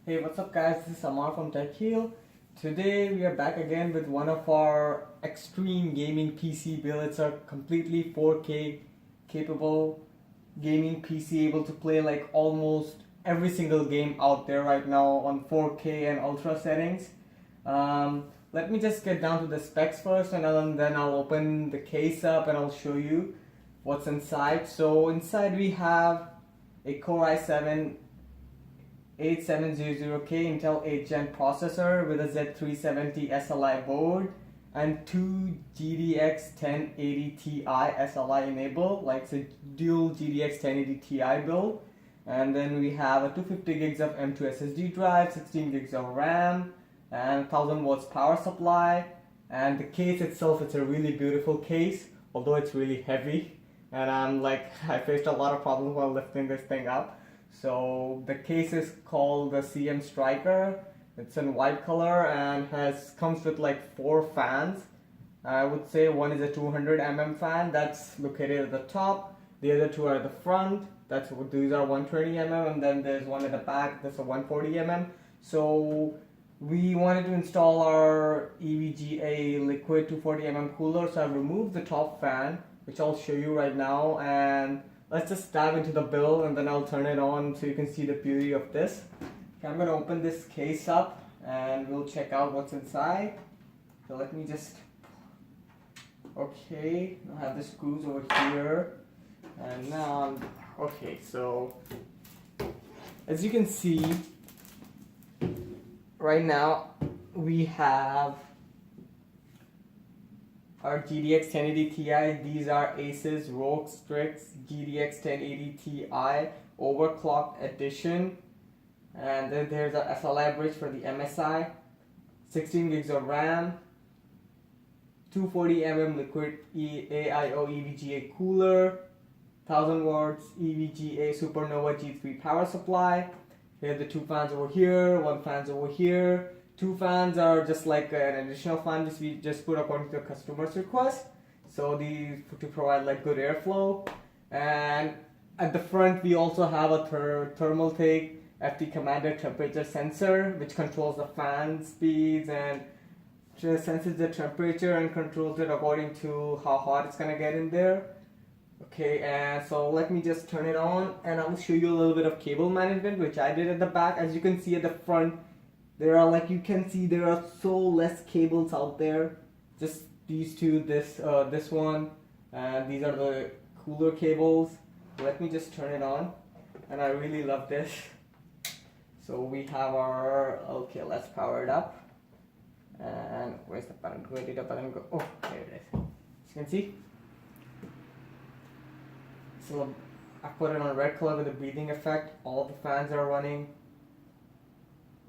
Hey, what's up guys, this is Amar from TecHeal. Today we are back again with one of our Xtreme Gaming PC build. It's a completely 4K capable gaming PC able to play like almost every single game out there right now on 4K and ultra settings. Let me just get down to the specs first, and then I'll open the case up and I'll show you what's inside. So inside we have a Core i7 8700K Intel 8th Gen processor with a Z370 SLI board and two GTX 1080Ti SLI enabled, like it's a dual GTX 1080Ti build. And then we have a 250 gigs of M2 SSD drive, 16 gigs of RAM, and 1000 watts power supply. And the case itself, it's a really beautiful case, although it's really heavy. And I faced a lot of problems while lifting this thing up. So the case is called the CM Striker. It's in white color and comes with like 4 fans. I would say one is a 200 mm fan that's located at the top. The other 2 are at the front. These are 120 mm, and then there's one at the back that's a 140 mm. So we wanted to install our EVGA liquid 240 mm cooler. So I've removed the top fan, which I'll show you right now, and let's just dive into the build and then I'll turn it on so you can see the beauty of this. Okay, I'm going to open this case up and we'll check out what's inside. So let me just, okay, I have the screws over here, and now, okay, so as you can see, right now we have our GTX 1080 Ti. These are Asus ROG Strix GTX 1080 Ti Overclocked Edition, and then there's an SLI bridge for the MSI, 16 gigs of RAM, 240 mm liquid AIO EVGA cooler, 1000 watts EVGA Supernova G3 power supply. We have the 2 fans over here, 1 fan's over here. 2 fans are just like an additional fan we just put according to the customer's request. So these to provide like good airflow. And at the front we also have a Thermaltake FT Commander temperature sensor, which controls the fan speeds and just senses the temperature and controls it according to how hot it's gonna get in there. Okay, and so let me just turn it on and I'll show you a little bit of cable management, which I did at the back. As you can see at the front, there are there are so less cables out there. Just these 2, this one, and these are the cooler cables. Let me just turn it on, and I really love this. So we have our, okay, let's power it up. And where's the button? Where did the button go? Oh, there it is. As you can see. So I put it on red color with the breathing effect. All the fans are running.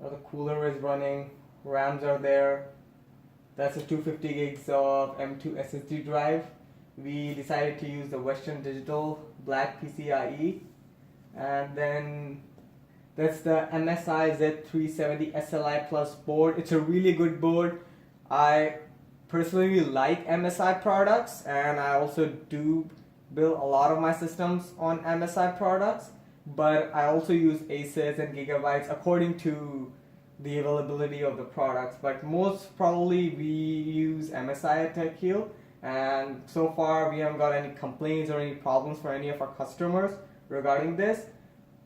The cooler is running, RAMs are there. That's a 250 gigs of M2 SSD drive. We decided to use the Western Digital black PCIe, and then that's the MSI Z370 SLI Plus board. It's a really good board. I personally like MSI products, and I also do build a lot of my systems on MSI products. But I also use Asus and Gigabytes according to the availability of the products. But most probably we use MSI at TecHeal, and so far we haven't got any complaints or any problems for any of our customers regarding this.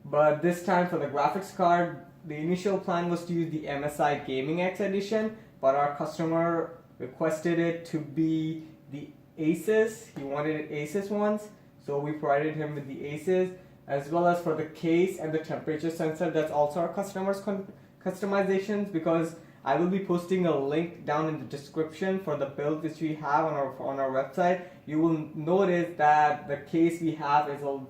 But this time for the graphics card, the initial plan was to use the MSI Gaming X Edition, but our customer requested it to be the Asus. He wanted it Asus ones, so we provided him with the Asus, as well as for the case and the temperature sensor. That's also our customer's customizations, because I will be posting a link down in the description for the build which we have on our website. You will notice that the case we have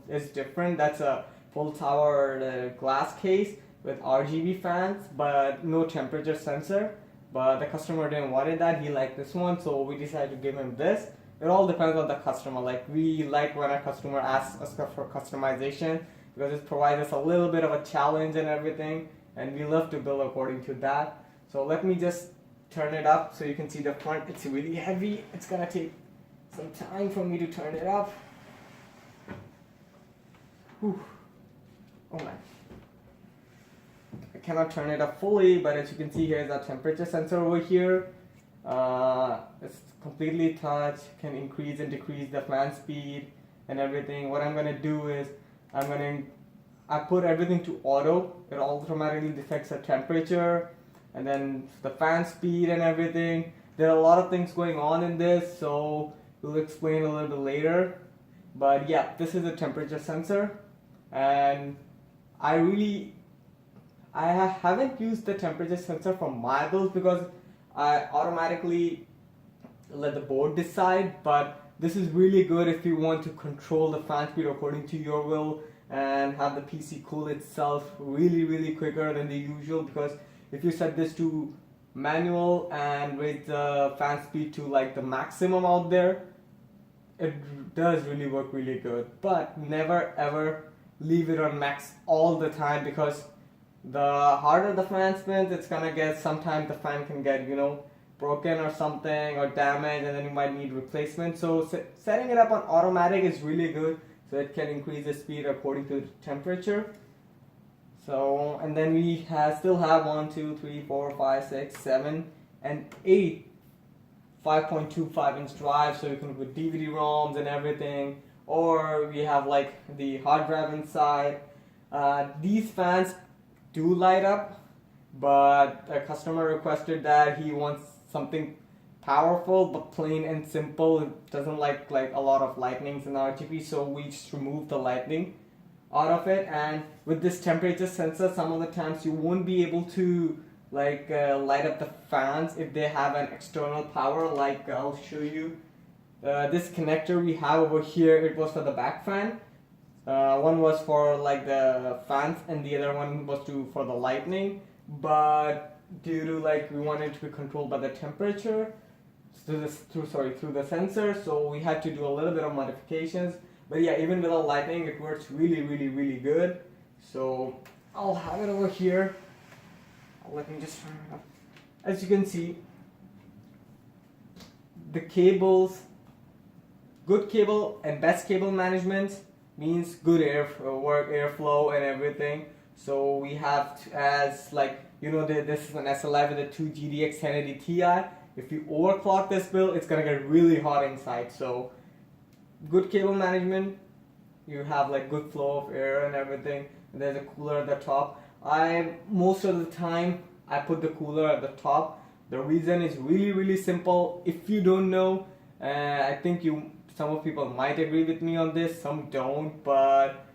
is different. That's a full tower glass case with RGB fans, but no temperature sensor. But the customer didn't want that. He liked this one, so we decided to give him this. It all depends on the customer. Like, we like when our customer asks us for customization, because it provides us a little bit of a challenge and everything, and we love to build according to that. So let me just turn it up so you can see the front. It's really heavy. It's gonna take some time for me to turn it up. Whew. Oh man. Okay. cannot turn it up fully, but as you can see, here's our temperature sensor over here. It's completely touch, can increase and decrease the fan speed and everything. What I'm gonna do is I put everything to auto. It automatically detects the temperature and then the fan speed and everything. There are a lot of things going on in this, so we'll explain a little bit later. But yeah, this is a temperature sensor, and I haven't used the temperature sensor for my builds because I automatically let the board decide, but this is really good if you want to control the fan speed according to your will and have the PC cool itself really quicker than the usual, because if you set this to manual and raise the fan speed to like the maximum out there, it does really work really good. But never ever leave it on max all the time, because the harder the fan spins, it's gonna get, sometimes the fan can get, you know, broken or something or damaged, and then you might need replacement. So setting it up on automatic is really good, so it can increase the speed according to the temperature. So, and then we still have 1, 2, 3, 4, 5, 6, 7, and 8 5.25 inch drives, so you can put DVD ROMs and everything, or we have like the hard drive inside. These fans do light up, but a customer requested that he wants something powerful but plain and simple. It doesn't like a lot of lightnings in RGB, so we just removed the lightning out of it. And with this temperature sensor, some of the times you won't be able to light up the fans if they have an external power. Like I'll show you this connector we have over here. It was for the back fan. One was for like the fans, and the other one was for the lightning. But due to we wanted it to be controlled by the temperature through the sensor, so we had to do a little bit of modifications. But yeah, even without lightning, it works really good. So I'll have it over here. Let me just turn it up. As you can see, the cables, good cable and best cable management means good airflow and everything. So we have as this is an SLI with a 2 GTX 1080 Ti. If you overclock this build, it's gonna get really hot inside. So good cable management, you have good flow of air and everything. And there's a cooler at the top. Most of the time I put the cooler at the top. The reason is really simple. If you don't know, I think some of people might agree with me on this, some don't, but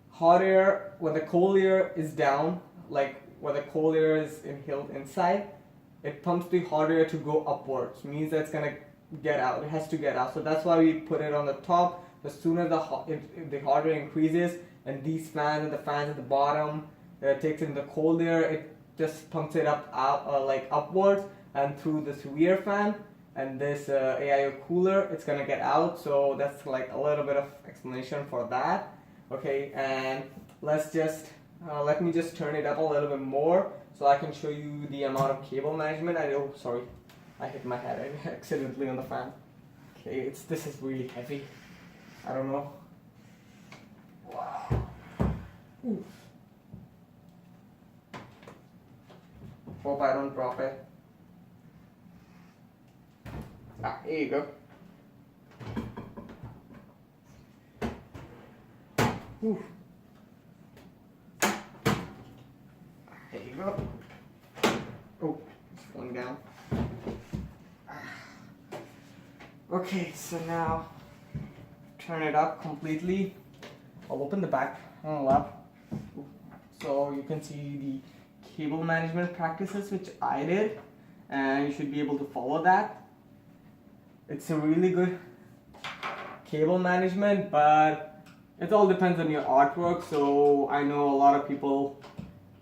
hot air, when the cold air is down, when the cold air is inhaled inside, it pumps the hot air to go upwards. Means that it's gonna get out. It has to get out. So that's why we put it on the top. The sooner the hot air increases, and these fans and the fans at the bottom takes in the cold air, it just pumps it upwards and through this rear fan and this AIO cooler, it's gonna get out. So that's a little bit of explanation for that. Okay, and let me just turn it up a little bit more so I can show you the amount of cable management. Sorry, I hit my head accidentally on the fan. Okay, this is really heavy. I don't know. Wow. Oof. Hope I don't drop it. Here you go. Oof. There you go. Oh, it's falling down. Okay, so now turn it up completely. I'll open the back up so you can see the cable management practices which I did, and you should be able to follow that. It's a really good cable management, but it all depends on your artwork. So I know a lot of people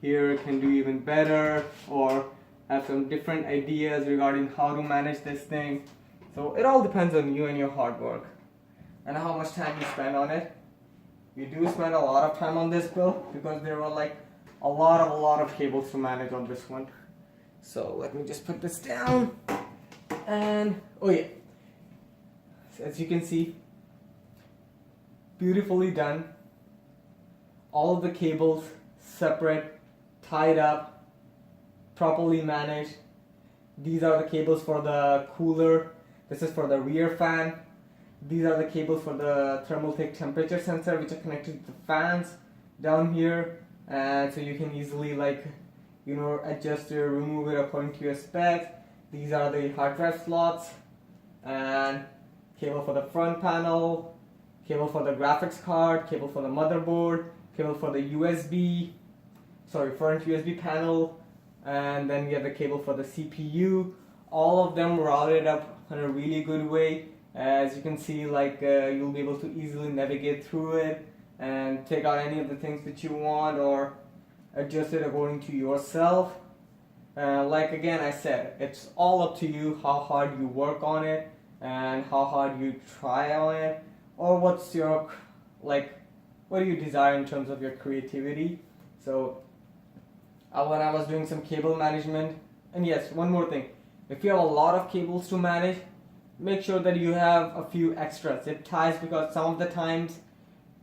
here can do even better or have some different ideas regarding how to manage this thing. So it all depends on you and your hard work and how much time you spend on it. We do spend a lot of time on this build because there were a lot of cables to manage on this one. So let me just put this down, and oh yeah, as you can see, beautifully done. All of the cables separate tied up, properly managed. These are the cables for the cooler. This is for the rear fan. These are the cables for the thermaltake temperature sensor, which are connected to the fans down here, and so you can easily adjust or remove it according to your specs. These are the hard drive slots, and cable for the front panel, cable for the graphics card, cable for the motherboard, cable for the front USB panel, and then we have the cable for the CPU. All of them routed up in a really good way. As you can see, you'll be able to easily navigate through it and take out any of the things that you want or adjust it according to yourself. Again I said, it's all up to you how hard you work on it and how hard you try on it, or what do you desire in terms of your creativity. So when I was doing some cable management, and yes, one more thing, if you have a lot of cables to manage, make sure that you have a few extra zip ties, because some of the times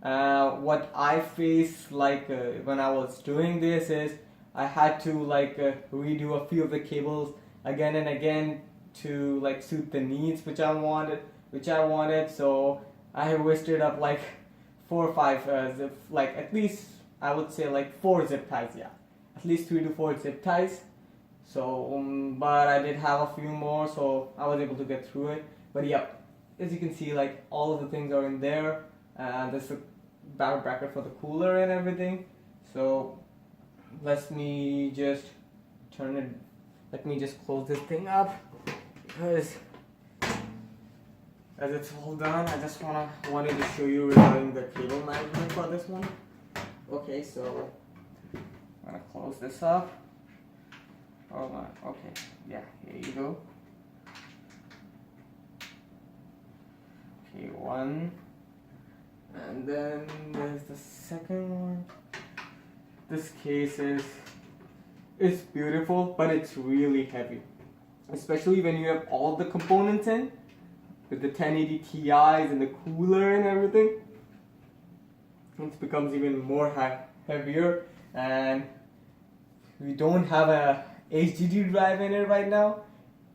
what I face when I was doing this is I had to redo a few of the cables again and again to suit the needs which I wanted. So I wasted up 4 or 5 at least I would say 4 zip ties, yeah, at least 3 to 4 zip ties. So but I did have a few more, so I was able to get through it. But yeah, as you can see, all of the things are in there, and there's a battery bracket for the cooler and everything. So let me just close this thing up, because as it's all done, I just wanted to show you regarding the cable management for this one. Okay, so I'm gonna close this up. Hold on. Okay, yeah, here you go. Okay, one, and then there's the second one. This case is beautiful, but it's really heavy, especially when you have all the components in, with the 1080 Ti's and the cooler and everything. It becomes even more heavier, and we don't have a HDD drive in it right now,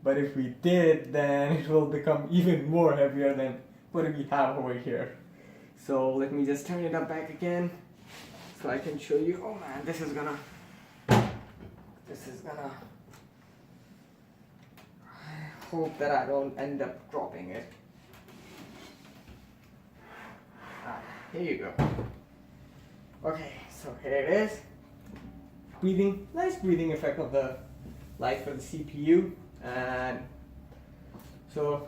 but if we did, then it will become even more heavier than what we have over here. So let me just turn it up back again so I can show you. Oh man, this is gonna I hope that I don't end up dropping it. Here you go. Okay, so here it is. Nice breathing effect of the light for the CPU. And so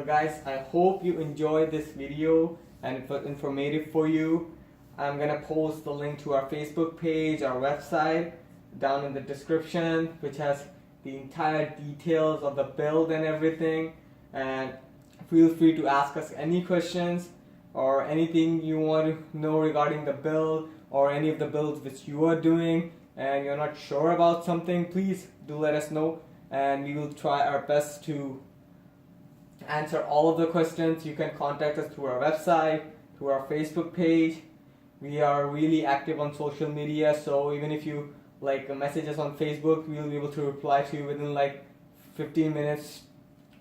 guys, I hope you enjoyed this video and it was informative for you. I'm gonna post the link to our Facebook page, our website down in the description, which has the entire details of the build and everything. And feel free to ask us any questions or anything you want to know regarding the build, or any of the builds which you are doing and you're not sure about something. Please do let us know, and we will try our best to answer all of the questions. You can contact us through our website, through our Facebook page. We are really active on social media, so even if you message us on Facebook, we'll be able to reply to you within 15 minutes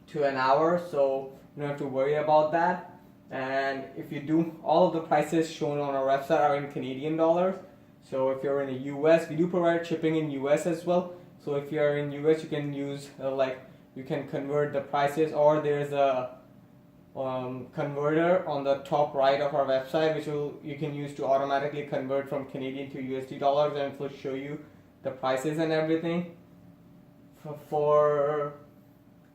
to an hour, so you don't have to worry about that. And if you do, all of the prices shown on our website are in Canadian dollars. So if you're in the US, we do provide shipping in US as well. So if you're in US, you can use you can convert the prices, or there's a converter on the top right of our website, which you can use to automatically convert from Canadian to USD dollars, and it will show you the prices and everything. For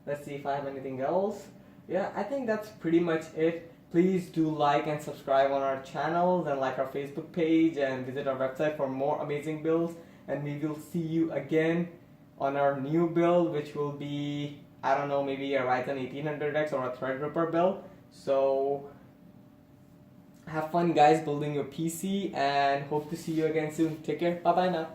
let's see if I have anything else. Yeah, I think that's pretty much it. Please do like and subscribe on our channel, and like our Facebook page, and visit our website for more amazing builds. And we will see you again on our new build, which will be, I don't know, maybe a Ryzen 1800X or a Threadripper build. So have fun guys building your PC, and hope to see you again soon. Take care. Bye bye now.